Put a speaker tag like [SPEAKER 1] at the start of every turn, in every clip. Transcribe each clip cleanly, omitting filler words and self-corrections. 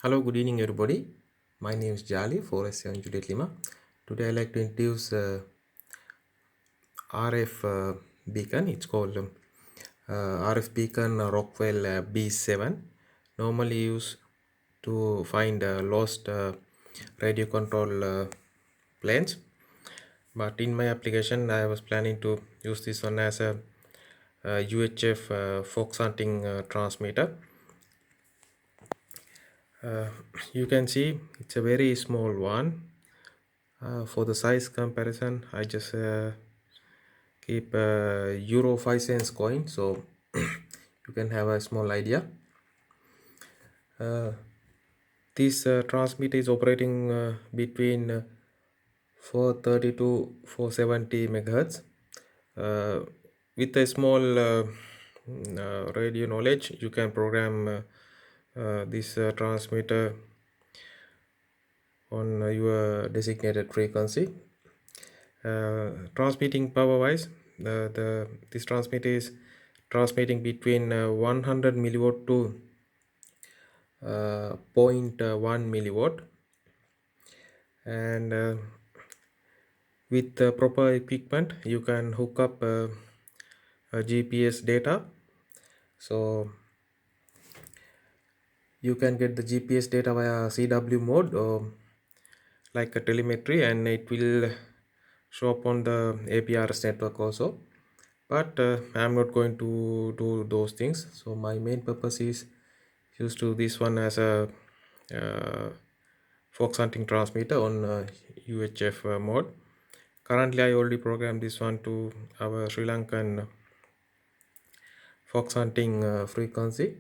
[SPEAKER 1] Hello, good evening everybody. My name is Jali, 4S7 Juliet Lima. Today I like to introduce RF beacon. It's called RF beacon Rockwell B7. Normally used to find lost radio control planes. But in my application, I was planning to use this one as a UHF fox hunting transmitter. You can see it's a very small one. For the size comparison, I just keep a Euro 5 cents coin, so you can have a small idea. This transmitter is operating between 430 to 470 megahertz. With a small radio knowledge, you can program this transmitter on your designated frequency. Transmitting power wise, this transmitter is transmitting between 100 milliwatt to 0.1 milliwatt, and with the proper equipment you can hook up a GPS data, so you can get the GPS data via CW mode or like a telemetry, and it will show up on the APRS network also. But I'm not going to do those things, so my main purpose is used to this one as a fox hunting transmitter on UHF mode. Currently I already programmed this one to our Sri Lankan fox hunting frequency,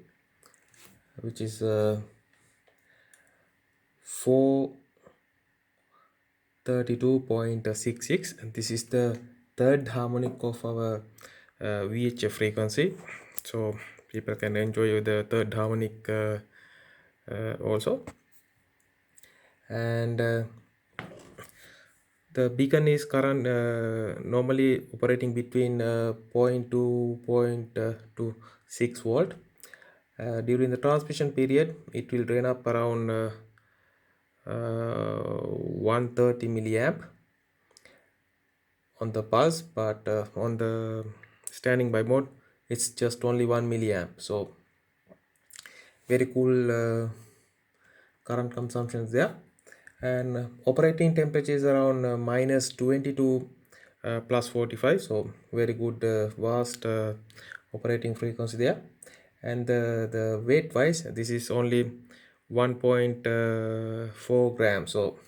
[SPEAKER 1] which is 432.66, and this is the third harmonic of our VHF frequency, so people can enjoy the third harmonic also. And the beacon is normally operating between 0.2 to 6 volt. During the transmission period, it will drain up around 130 milliamp on the pulse, but on the standing by mode it's just only 1 milliamp, so very cool current consumption is there. And operating temperature is around minus 20 to plus 45, so very good vast operating frequency there. And the weight wise, this is only 1.4 grams, so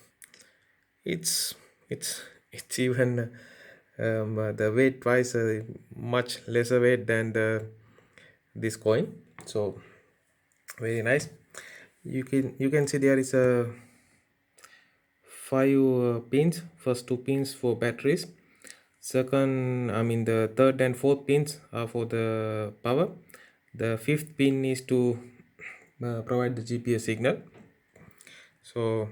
[SPEAKER 1] it's even the weight wise much lesser weight than this coin, so very nice. You can see there is a 5 pins. First 2 pins for batteries, the third and fourth pins are for the power. The fifth pin is to provide the GPS signal. So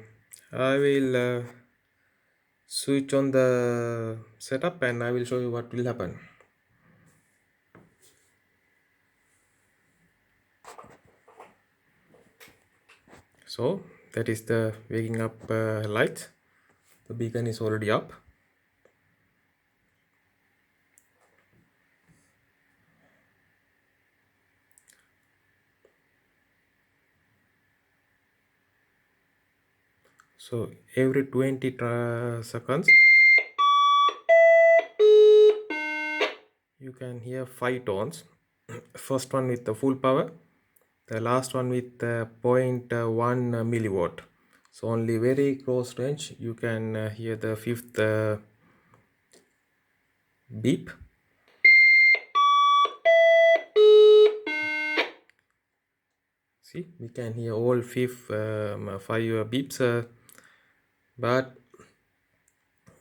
[SPEAKER 1] I will switch on the setup and I will show you what will happen. So that is the waking up light. The beacon is already up. So every 20 seconds you can hear 5 tones. First one with the full power, the last one with 0.1 milliwatt, so only very close range you can hear the fifth beep. See, we can hear all 5 beeps, but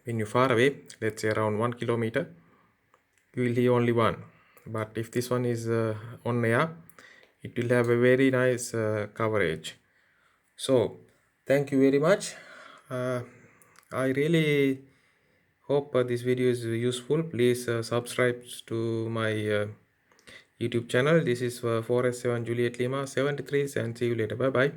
[SPEAKER 1] when you're far away, let's say around 1 kilometer, you will hear only one. But if this one is on air, it will have a very nice coverage. So thank you very much. I really hope this video is useful. Please subscribe to my YouTube channel. This is 4S7 Juliet Lima 73, and see you later. Bye bye.